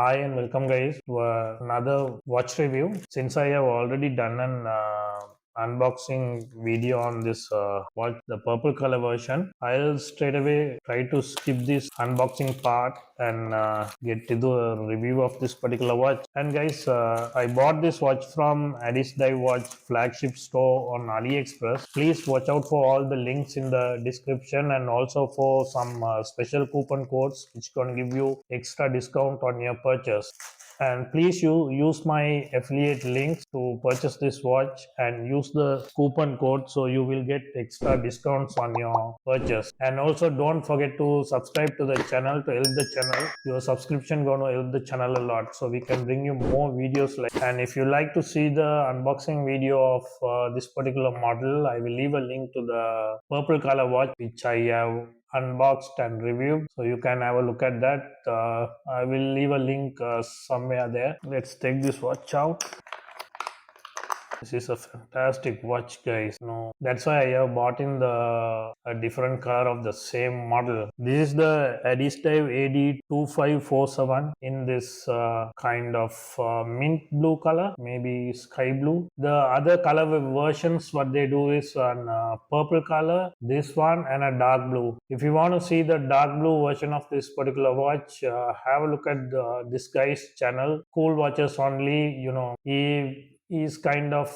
Hi and welcome guys to another watch review. Since I have already done an unboxing video on this watch, the purple color version, I'll straight away try to skip this unboxing part and get to the review of this particular watch. And guys, I bought this watch from Addiesdive Watch flagship store on AliExpress. Please watch out for all the links in the description and also for some special coupon codes which can give you extra discount on your purchase. And please use my affiliate links to purchase this watch and use the coupon code so you will get extra discounts on your purchase. And also don't forget to subscribe to the channel to help the channel. Your subscription gonna help the channel a lot so we can bring you more videos like. And if you like to see the unboxing video of this particular model, I will leave a link to the purple color watch which I have unboxed and reviewed, so you can have a look at that. I will leave a link somewhere there. Let's take this watch out. This is a fantastic watch, guys. That's why I have bought in a different color of the same model. This is the Addiesdive AD2547 in this kind of mint blue color, maybe sky blue. The other color versions, what they do is on purple color, this one, and a dark blue. If you want to see the dark blue version of this particular watch, have a look at this guy's channel, Cool Watches Only. He is kind of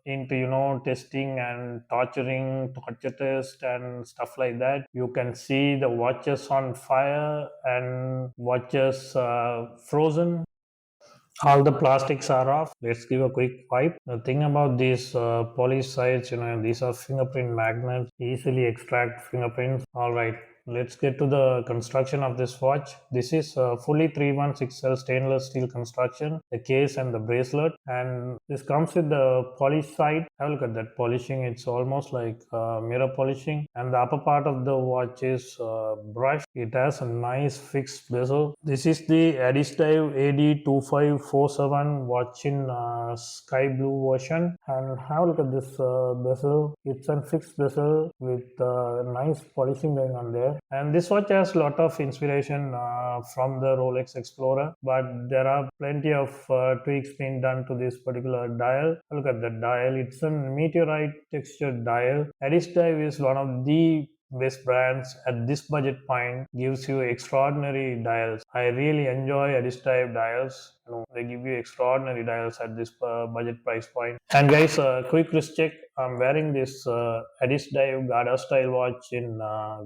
into testing and torture test and stuff like that. You can see the watches on fire and watches frozen. All the plastics are off. Let's give a quick wipe. The thing about these polish sides, these are fingerprint magnets, easily extract fingerprints. All right, let's get to the construction of this watch. This is fully 316L stainless steel construction, the case and the bracelet, and this comes with the polish side. Have a look at that polishing. It's almost like mirror polishing, and the upper part of the watch is brushed. It has a nice fixed bezel. This is the Addiesdive AD2547 watch in sky blue version, and have a look at this bezel. It's a fixed bezel with nice polishing going on there. And this watch has a lot of inspiration from the Rolex Explorer, but there are plenty of tweaks being done to this particular dial. Look at the dial. It's a Meteorite textured dial. Addiesdive is one of the best brands at this budget point, gives you extraordinary dials. I really enjoy Addiesdive dials. They give you extraordinary dials at this budget price point. And guys, quick wrist check. I'm wearing this Addiesdive Garda style watch in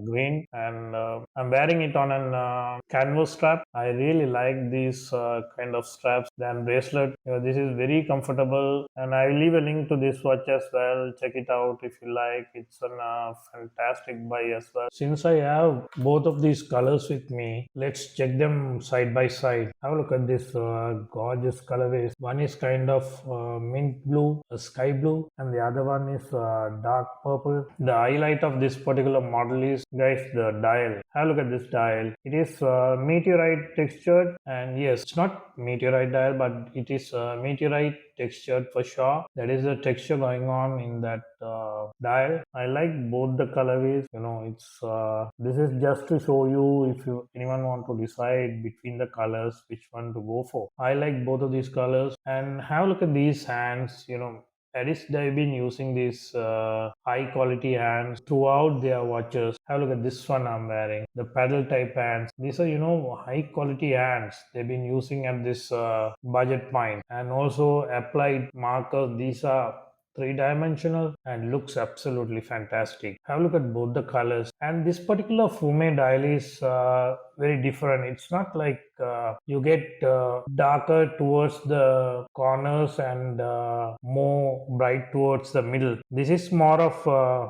green, and I'm wearing it on an canvas strap. I really like these kind of straps. Then bracelet. This is very comfortable, and I will leave a link to this watch as well. Check it out if you like. It's a fantastic buy as well. Since I have both of these colors with me, let's check them side by side. Have a look at this gorgeous colorways. One is kind of mint blue, sky blue, and the other one is dark purple. The highlight of this particular model is, guys, the dial. Have a look at this dial. It is meteorite textured, and yes, it's not meteorite dial, but it is meteorite textured for sure. That is the texture going on in that dial. I like both the colorways. It's this is just to show you if anyone want to decide between the colors which one to go for. I like both of these colors. And have a look at these hands. They've been using these high quality hands throughout their watches. Have a look at this one I'm wearing, the paddle type hands. These are high quality hands they've been using at this budget point. And also applied markers. These are three-dimensional and looks absolutely fantastic. Have a look at both the colors. And this particular Fume dial is very different. It's not like you get darker towards the corners and more bright towards the middle. This is more of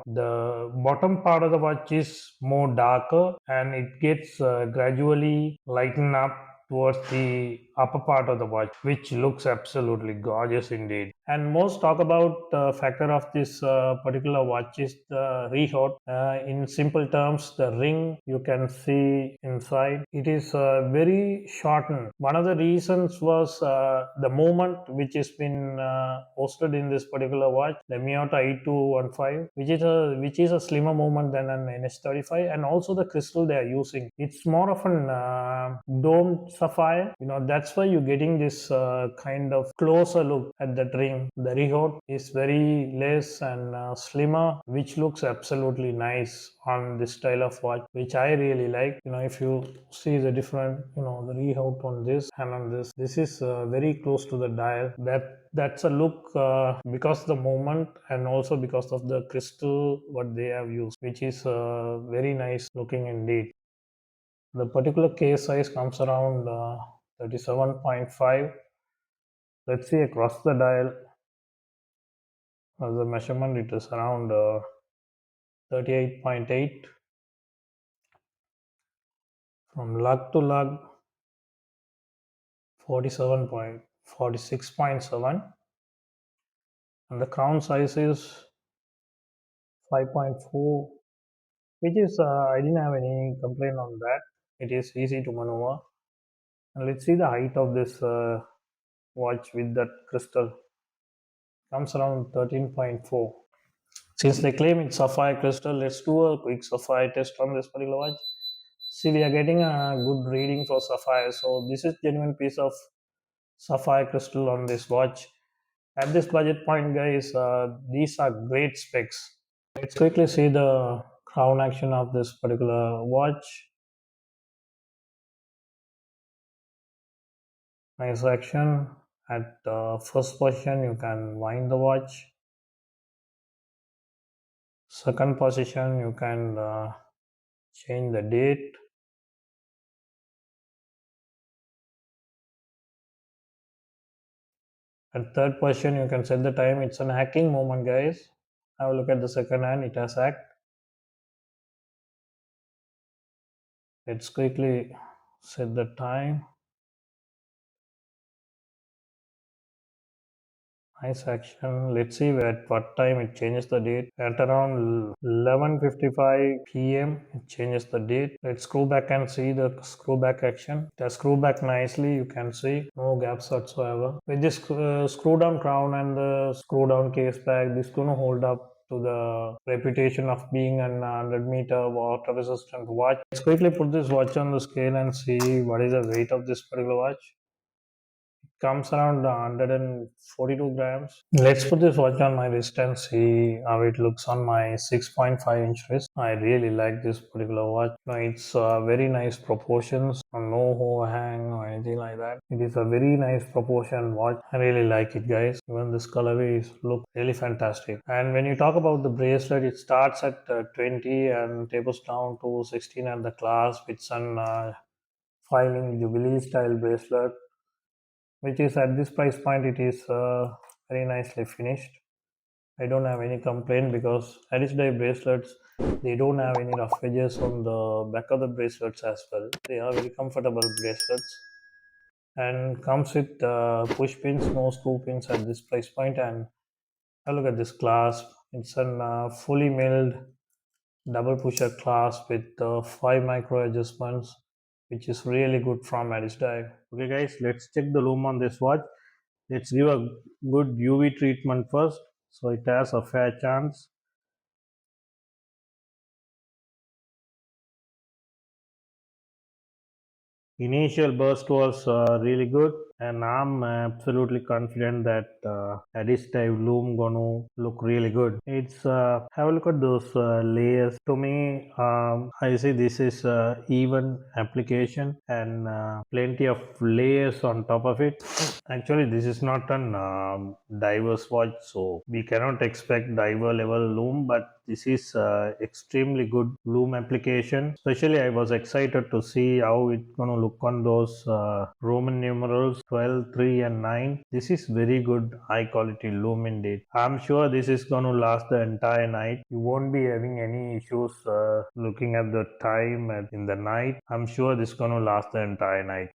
the bottom part of the watch is more darker, and it gets gradually lighten up towards the upper part of the watch, which looks absolutely gorgeous indeed. And most talk about factor of this particular watch is the rehaut. In simple terms, the ring you can see inside, it is very shortened. One of the reasons was the movement which has been posted in this particular watch, the Miyota 8215, which is a slimmer movement than an NH35, and also the crystal they are using. It's more of an domed sapphire. That's why you're getting this kind of closer look at that ring. The rehaut is very less and slimmer, which looks absolutely nice on this style of watch, which I really like. If you see the different, the rehaut on this and on this is very close to the dial. That's a look because the movement and also because of the crystal what they have used, which is very nice looking indeed. The particular case size comes around 37.5. Let's see across the dial as a measurement, it is around 38.8. From lug to lug, 46.7. And the crown size is 5.4, which is, I didn't have any complaint on that. It is easy to maneuver. And let's see the height of this watch with that crystal. Comes around 13.4. Since they claim it's sapphire crystal, let's do a quick sapphire test on this particular watch. See, we are getting a good reading for sapphire. So this is genuine piece of sapphire crystal on this watch. At this budget point, guys, these are great specs. Let's quickly see the crown action of this particular watch. Nice action. At first position, you can wind the watch. Second position, you can change the date. At third position, you can set the time. It's an hacking moment, guys. Have a look at the second hand. It has hacked. Let's quickly set the time. Nice action. Let's see at what time it changes the date. At around 11:55 p.m. it changes the date. Let's screw back and see the screw back action. It has screw back nicely. You can see no gaps whatsoever. With this screw down crown and the screw down case back, this is going to hold up to the reputation of being an 100-meter water resistant watch. Let's quickly put this watch on the scale and see what is the weight of this particular watch. Comes around 142 grams. Let's put this watch on my wrist and see how it looks on my 6.5-inch wrist. I really like this particular watch. It's very nice proportions, no overhang or anything like that. It is a very nice proportion watch. I really like it, guys. Even this colorway look really fantastic. And when you talk about the bracelet, it starts at 20 and tapers down to 16 at the clasp. It's an filing jubilee style bracelet, which is at this price point, it is very nicely finished. I don't have any complaint because Addiesdive bracelets, they don't have any rough edges on the back of the bracelets as well. They are very comfortable bracelets and comes with push pins, no screw pins at this price point. And look at this clasp. It's a fully milled double pusher clasp with 5 micro adjustments, which is really good from Addiesdive. Okay guys, let's check the lume on this watch. Let's give a good UV treatment first, so it has a fair chance. Initial burst was really good, and I'm absolutely confident that Addiesdive Loom gonna look really good. It's have a look at those layers. To me, I see this is even application and plenty of layers on top of it. Actually, this is not an diverse watch, so we cannot expect diver level loom, but this is extremely good loom application. Especially, I was excited to see how it's gonna look on those Roman numerals 12, 3, and 9. This is very good, high quality loom indeed. I'm sure this is gonna last the entire night. You won't be having any issues looking at the time in the night. I'm sure this is gonna last the entire night.